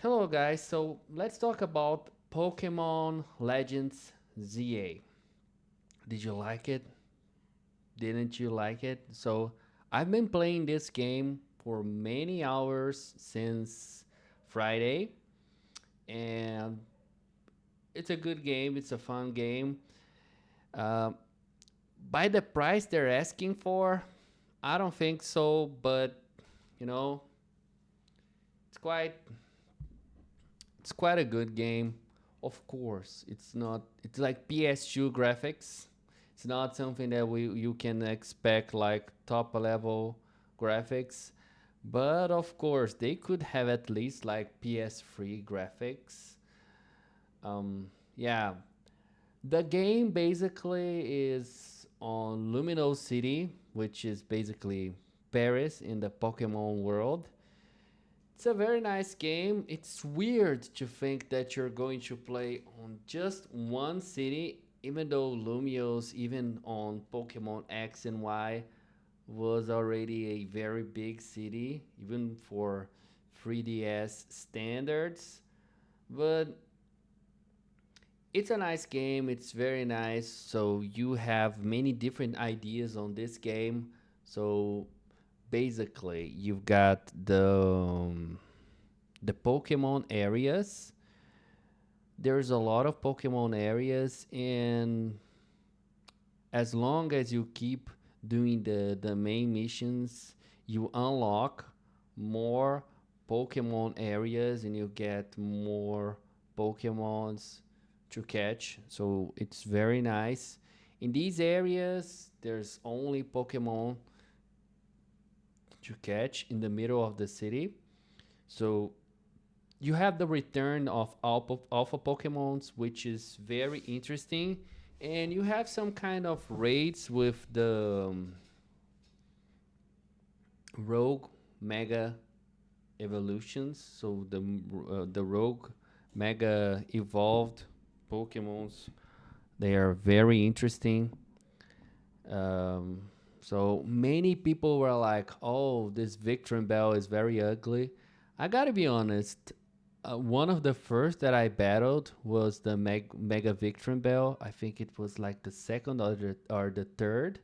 Hello, guys. So let's talk about Pokemon Legends ZA. Did you like it? Didn't you like it? So I've been playing this game for many hours since Friday, and it's a good game. It's a fun game. Uh, by the price they're asking for, I don't think so, but you know, it's quite it's quite a good game. Of course, it's not. It's like PS2 graphics. It's not something that we you can expect like top level graphics, but of course they could have at least like PS3 graphics. Yeah, the game basically is on Lumino City, which is basically Paris in the Pokemon world. It's a very nice game. It's weird to think that you're going to play on just one city, even though Lumios, even on Pokemon X and Y, was already a very big city, even for 3DS standards. But it's a nice game. It's very nice. So you have many different ideas on this game. So basically, you've got the Pokemon areas. There's a lot of Pokemon areas, and as long as you keep doing the main missions, you unlock more Pokemon areas and you get more Pokemons to catch. So it's very nice. In these areas, there's only Pokemon to catch in the middle of the city. So you have the return of alpha Pokemons, which is very interesting, and you have some kind of raids with the Rogue Mega evolutions. So the Rogue Mega evolved Pokemons, they are very interesting. Um, so many people were like, "Oh, this Victron Bell is very ugly." I gotta be honest. One of the first that I battled was the Mega Victron Bell. I think it was like the second or the third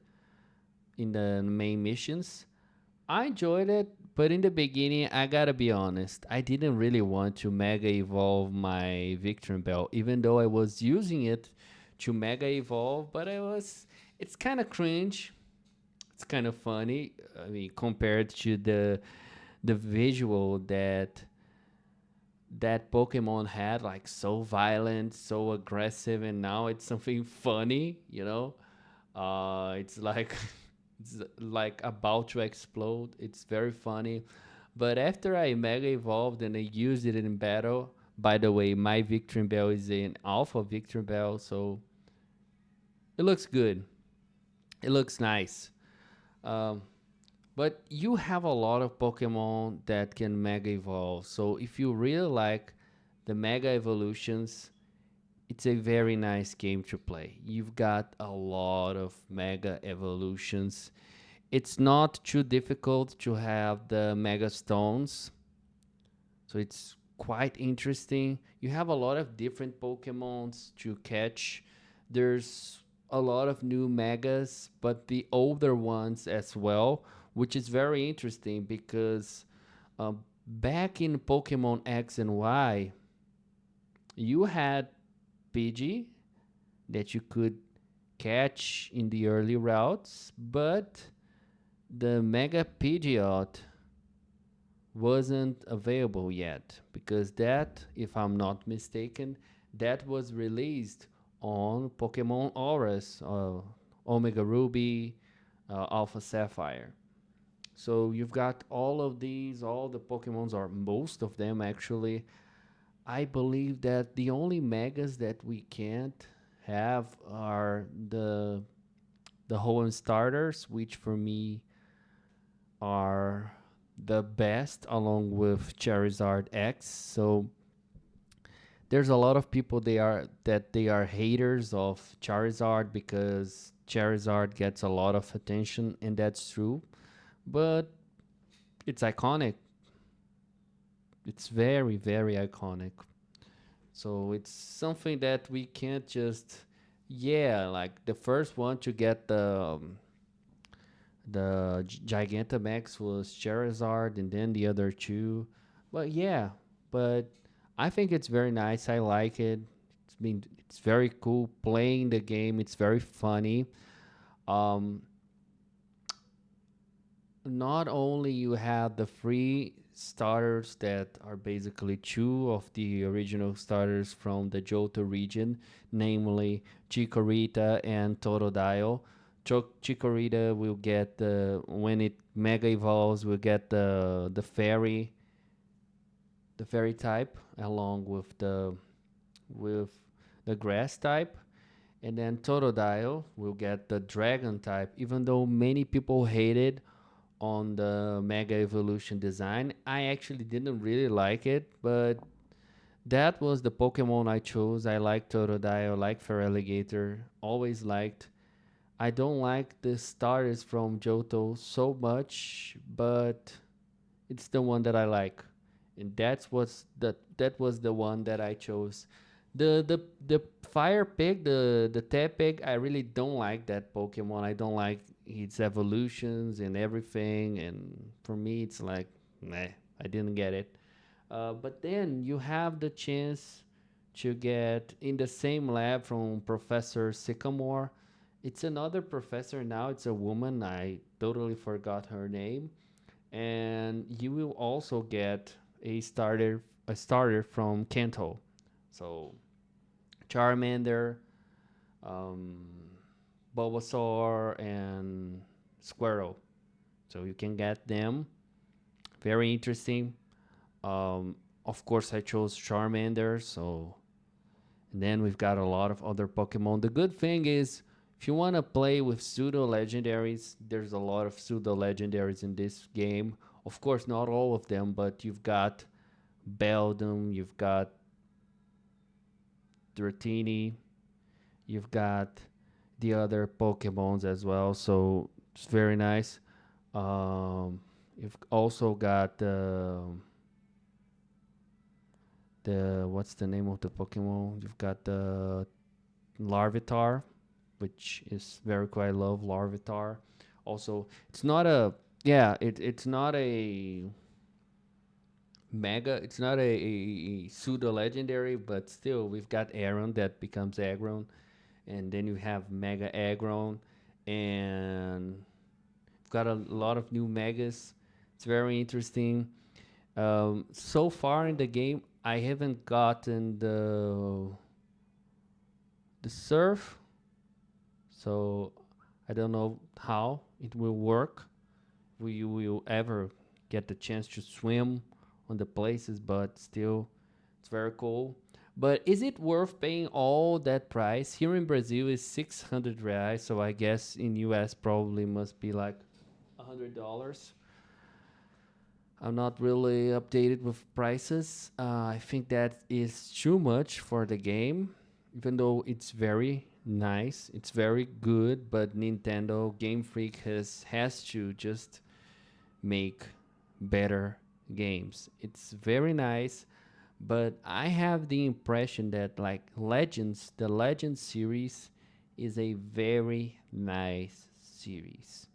in the main missions. I enjoyed it, but in the beginning, I gotta be honest, I didn't really want to Mega Evolve my Victron Bell, even though I was using it to Mega Evolve. But it's kind of cringe. It's kind of funny. I mean, compared to the visual that Pokemon had, like so violent, so aggressive, and now it's something funny, it's like it's like about to explode. It's very funny. But after I Mega Evolved and I used it in battle, by the way, my Victron Bell is an Alpha Victron Bell, so it looks good. It looks nice. Um, but you have a lot of Pokemon that can Mega Evolve. So if you really like the Mega Evolutions, it's a very nice game to play. You've got a lot of Mega Evolutions. It's not too difficult to have the Mega Stones, so it's quite interesting. You have a lot of different Pokemons to catch. There's a lot of new Megas, but the older ones as well, which is very interesting because back in Pokemon X and Y, you had Pidgey that you could catch in the early routes, but the Mega Pidgeot wasn't available yet because that, if I'm not mistaken, that was released on Pokemon Auras, Omega Ruby, Alpha Sapphire. So you've got all of these, all the Pokemons, or most of them actually. I believe that the only megas that we can't have are the Hoenn starters, which for me are the best along with Charizard X. So there's a lot of people they are haters of Charizard because Charizard gets a lot of attention, and that's true. But it's iconic. It's very very iconic. So it's something that we can't just, yeah, like the first one to get the Gigantamax was Charizard, and then the other two. But yeah, but I think it's very nice. I like it. It's very cool playing the game. It's very funny. Um, Not only you have the free starters that are basically two of the original starters from the Johto region, namely Chikorita and Totodile. Chikorita will get the when it mega evolves, will get the fairy type along with the grass type, and then Totodile will get the dragon type. Even though many people hated on the Mega Evolution design. I actually didn't really like it, but that was the Pokemon I chose. I like Totodile, I like Feraligatr, always liked. I don't like the starters from Johto so much, but it's the one that I like, and that was the one that I chose. The fire pig, the Tepig, I really don't like that Pokemon. I don't like its evolutions and everything, and for me, it's like, nah, I didn't get it. But then you have the chance to get in the same lab from Professor Sycamore. It's another professor now. It's a woman. I totally forgot her name, and you will also get a starter from Kanto. So Charmander, um, Bulbasaur, and Squirrel. So you can get them. Very interesting. Um, of course, I chose Charmander. So and then we've got a lot of other Pokemon. The good thing is, if you want to play with pseudo legendaries, there's a lot of pseudo legendaries in this game. Of course, not all of them, but you've got Beldum, you've got Dratini, you've got the other Pokemons as well. So it's very nice. You've also got the what's the name of the Pokemon? You've got the Larvitar, which is very cool. I love Larvitar. Also, it's not a yeah, it's not a mega. It's not a pseudo legendary, but still, we've got Aron that becomes Aggron, and then you have Mega Aggron, and we've got a lot of new megas. It's very interesting. So far in the game, I haven't gotten the surf, so I don't know how it will work. We will ever get the chance to swim on the places, but still, it's very cool. But is it worth paying all that price? Here in Brazil is 600 reais, so I guess in US probably must be like $100. I'm not really updated with prices. I think that is too much for the game, even though it's very nice, it's very good. But Nintendo Game Freak has to just make better games. It's very nice, but I have the impression that like Legends, the Legends series is a very nice series.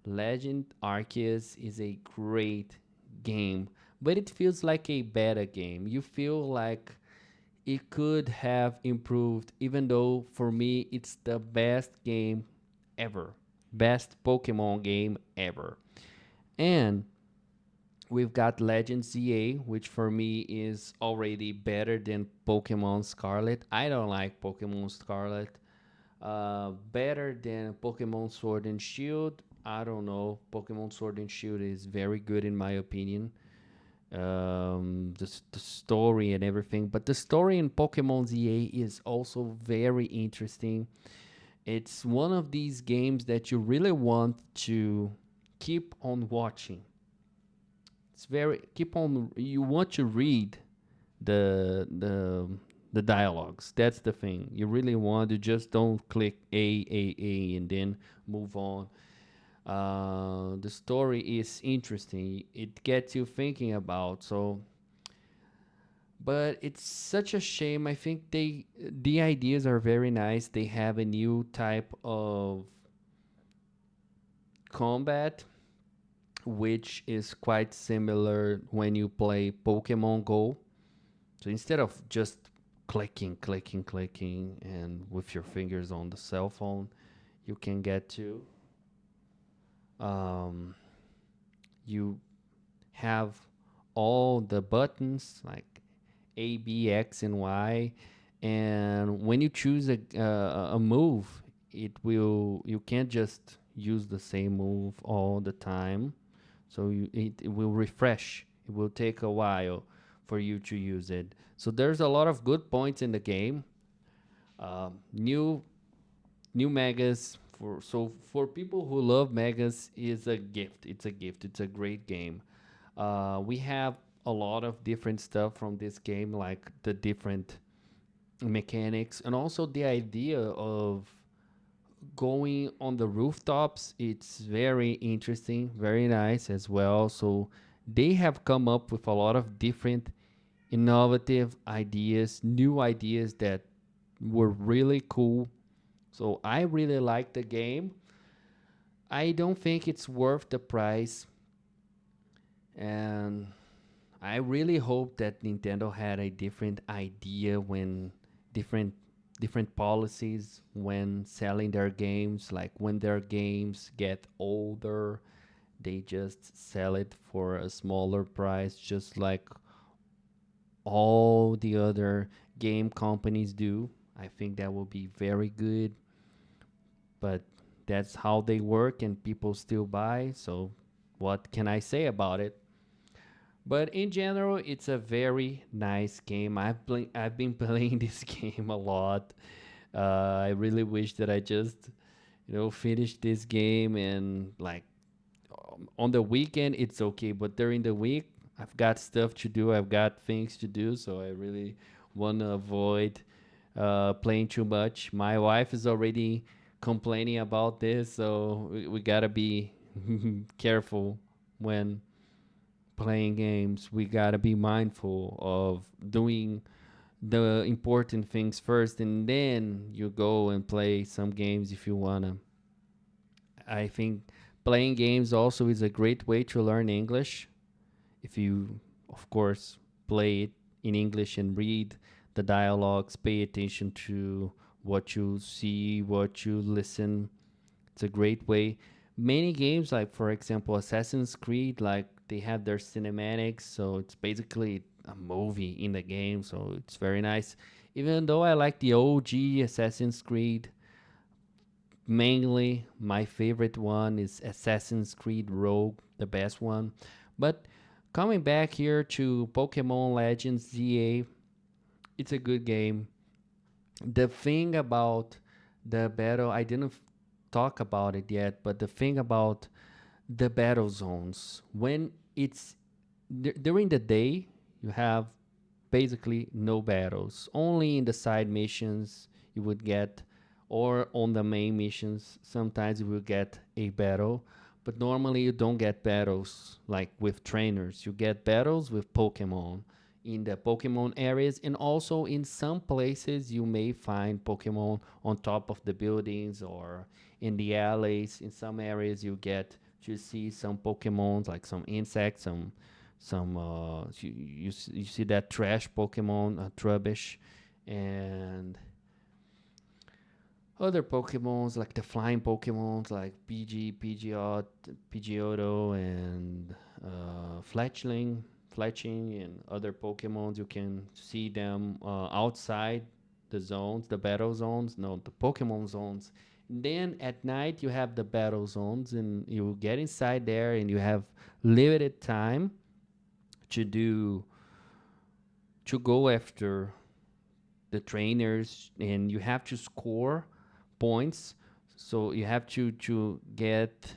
Legend Arceus is a great game, but it feels like a beta game. You feel like it could have improved, even though for me it's the best game ever. Best Pokemon game ever. And we've got Legend ZA, which for me is already better than Pokemon Scarlet. I don't like Pokemon Scarlet. Better than Pokemon Sword and Shield. I don't know. Pokemon Sword and Shield is very good in my opinion. The story and everything, but the story in Pokemon ZA is also very interesting. It's one of these games that you really want to keep on watching. It's very keep on. You want to read the the the dialogues. That's the thing. You really want to just don't click A and then move on. The story is interesting. It gets you thinking about. So but it's such a shame. I think the ideas are very nice. They have a new type of combat which is quite similar when you play Pokemon Go. So instead of just clicking and with your fingers on the cell phone, you can get to um, you have all the buttons like A, B, X, and Y, and when you choose a move, you can't just use the same move all the time. So it will refresh. It will take a while for you to use it. So there's a lot of good points in the game. New megas for people who love megas is a gift. It's a gift. It's a great game. We have a lot of different stuff from this game, like the different mechanics and also the idea of going on the rooftops. It's very interesting, very nice as well. So they have come up with a lot of different innovative ideas, new ideas that were really cool. So I really like the game. I don't think it's worth the price, and I really hope that Nintendo had a different idea when different different policies when selling their games. Like when their games get older, they just sell it for a smaller price, just like all the other game companies do. I think that will be very good, but that's how they work and people still buy. So what can I say about it? But in general, it's a very nice game. I've been playing this game a lot. I really wish that I just finished this game and like on the weekend it's okay, but during the week I've got stuff to do. I've got things to do, so I really want to avoid playing too much. My wife is already complaining about this, so we gotta be careful when playing games. We gotta be mindful of doing the important things first, and then you go and play some games if you wanna. I think playing games also is a great way to learn English. If you, of course, play it in English and read the dialogues, pay attention to what you see, what you listen. It's a great way. Many games, like for example, Assassin's Creed, like they have their cinematics, so it's basically a movie in the game, so it's very nice. Even though I like the OG Assassin's Creed, mainly my favorite one is Assassin's Creed Rogue, the best one. But coming back here to Pokemon Legends ZA, it's a good game. The thing about the battle, I didn't talk about it yet, but the thing about the battle zones, when it's during the day, you have basically no battles. Only in the side missions you would get, or on the main missions, sometimes you will get a battle. But normally you don't get battles like with trainers. You get battles with Pokemon in the Pokemon areas, and also in some places you may find Pokemon on top of the buildings or in the alleys. In some areas you get to see some Pokemons like some insects, some you see that trash Pokemon, Trubbish, and other Pokemons like the flying Pokemons like Pidgeotto, and Fletchling, and other Pokemons. You can see them outside the zones, the battle zones, no, the Pokemon zones. Then at night you have the battle zones, and you get inside there, and you have limited time to do to go after the trainers, and you have to score points. So you have to get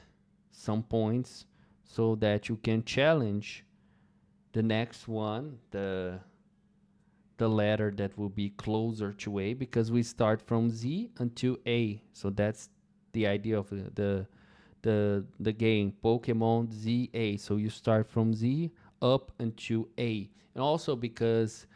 some points so that you can challenge the next one, the letter that will be closer to A, because we start from Z until A. So that's the idea of the game Pokemon ZA. So you start from Z up until A. And also because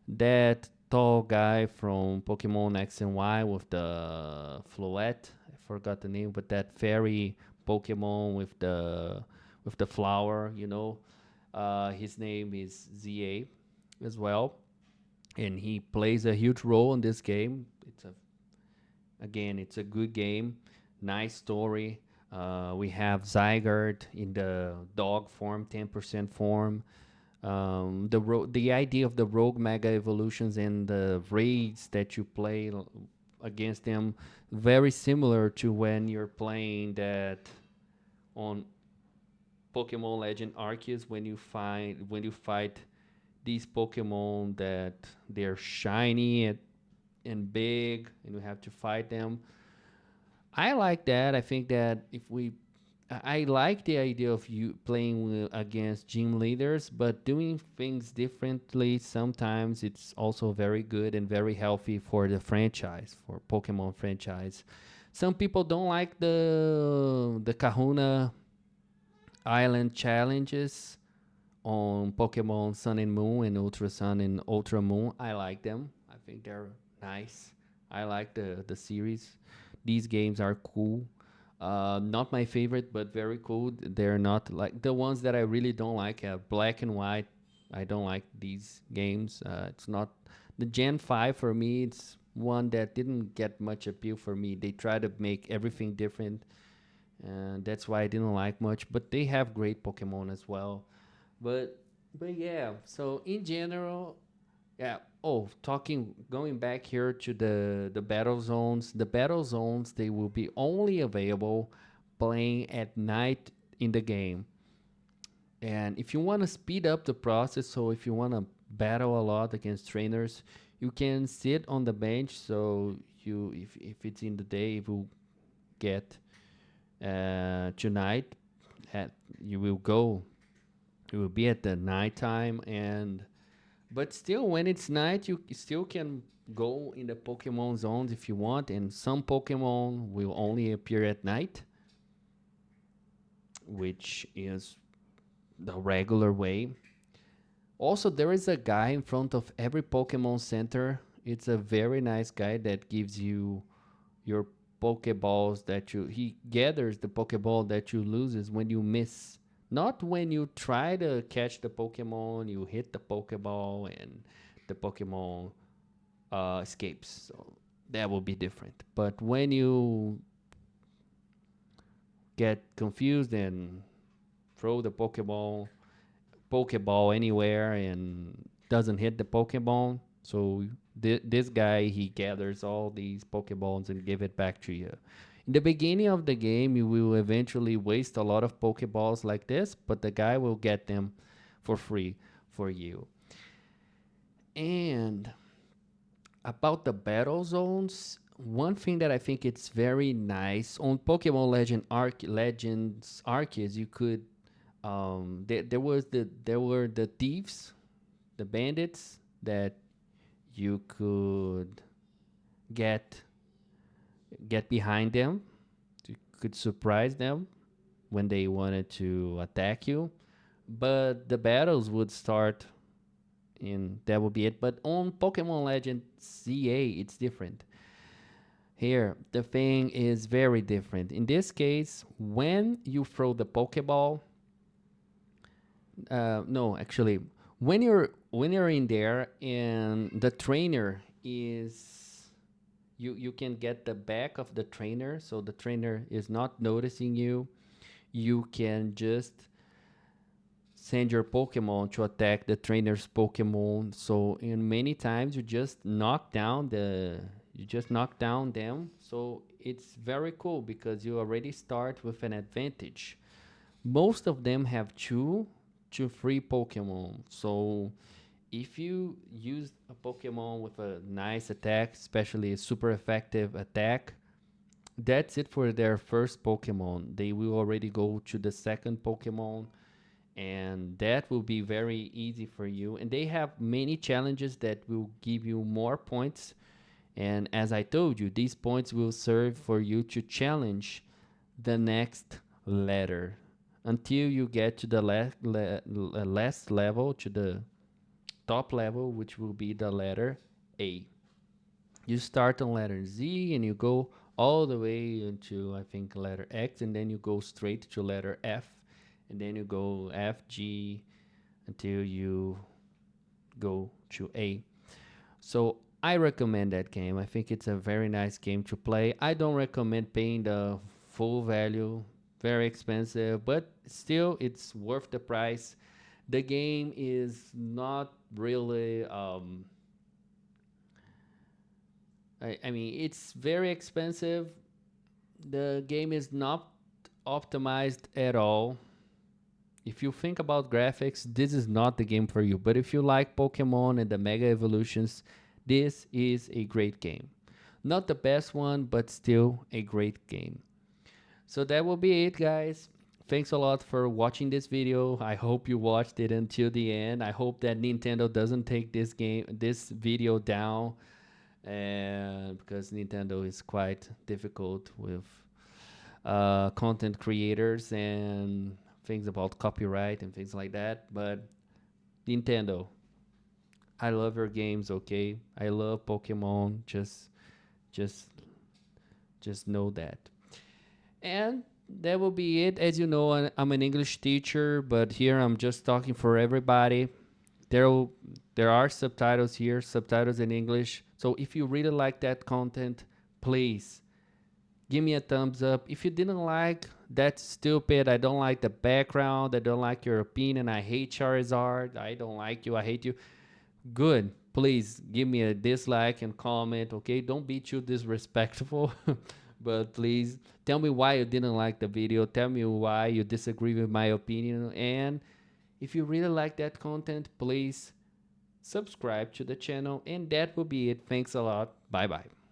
That tall guy from Pokemon X and Y with the Floette, I forgot the name, but that fairy Pokemon with the flower, you know. His name is ZA as well, and he plays a huge role in this game. It's a good game, nice story. We have Zygarde in the dog form, 10% form. The idea of the rogue mega evolutions and the raids that you play against them, very similar to when you're playing that on Pokemon Legend Arceus, when you fight these Pokemon that they're shiny and big and you have to fight them. I like that. I think that if we I like the idea of you playing against gym leaders, but doing things differently sometimes it's also very good and very healthy for the franchise, for Pokemon franchise. Some people don't like the Kahuna Island challenges on Pokemon Sun and Moon and Ultra Sun and Ultra Moon. I like them. I think they're nice. I like the series. These games are cool. Not my favorite, but very cool. They're not like the ones that I really don't like. Black and White. I don't like these games. It's not the Gen 5 for me. It's one that didn't get much appeal for me. They try to make everything different, and that's why I didn't like much. But they have great Pokemon as well. But but yeah. So in general, yeah. Oh, going back here to the battle zones. The battle zones they will be only available playing at night in the game. And if you want to speed up the process, so if you want to battle a lot against trainers, you can sit on the bench. So if it's in the day, you will get tonight. At you will go. You will be at the nighttime and but still, when it's night, you still can go in the Pokemon zones if you want, and some Pokemon will only appear at night, which is the regular way. Also, there is a guy in front of every Pokemon Center. It's a very nice guy that gives you your Pokeballs that you. He gathers the Pokeball that you loses when you miss. Not when you try to catch the Pokemon, you hit the Pokeball and the Pokemon escapes. So that will be different. But when you get confused and throw the Pokeball anywhere and doesn't hit the Pokemon, so this guy he gathers all these Pokeballs and give it back to you. In the beginning of the game, you will eventually waste a lot of Pokeballs like this, but the guy will get them for free for you. And about the battle zones, one thing that I think it's very nice on Pokemon Legends Arceus, you could there were the thieves, the bandits that you could get get behind them. You could surprise them when they wanted to attack you. But the battles would start and that would be it. But on Pokemon Legend CA, it's different. Here, the thing is very different. In this case, when you throw the Pokeball, no, actually, when you're in there and the trainer is you can get the back of the trainer, so the trainer is not noticing you. You can just send your Pokemon to attack the trainer's Pokemon. So in many times you just knock down them. So it's very cool because you already start with an advantage. Most of them have two to three Pokemon. So if you use a Pokemon with a nice attack, especially a super effective attack, that's it for their first Pokemon. They will already go to the second Pokemon, and that will be very easy for you. And they have many challenges that will give you more points. And as I told you, these points will serve for you to challenge the next letter until you get to the last level, to top level, which will be the letter A. You start on letter Z and you go all the way into, I think, letter X, and then you go straight to letter F, and then you go F, G, until you go to A. So I recommend that game. I think it's a very nice game to play. I don't recommend paying the full value, very expensive, but still it's worth the price. The game is not really I mean, it's very expensive. The game is not optimized at all. If you think about graphics, this is not the game for you. But if you like Pokemon and the Mega Evolutions, this is a great game. Not the best one, but still a great game. So that will be it, guys. Thanks a lot for watching this video. I hope you watched it until the end. I hope that Nintendo doesn't take this video down, and because Nintendo is quite difficult with content creators and things about copyright and things like that. But Nintendo, I love your games. Okay, I love Pokemon. Just, just know that. And that will be it. As you know, I'm an English teacher, but here I'm just talking for everybody. There, there are subtitles here, subtitles in English. So if you really like that content, please give me a thumbs up. If you didn't like, that's stupid. I don't like the background. I don't like your opinion. I hate Charizard. I don't like you. I hate you. Good. Please give me a dislike and comment, okay? Don't be too disrespectful, but please tell me why you didn't like the video. Tell me why you disagree with my opinion. And if you really like that content, please subscribe to the channel. And that will be it. Thanks a lot. Bye bye.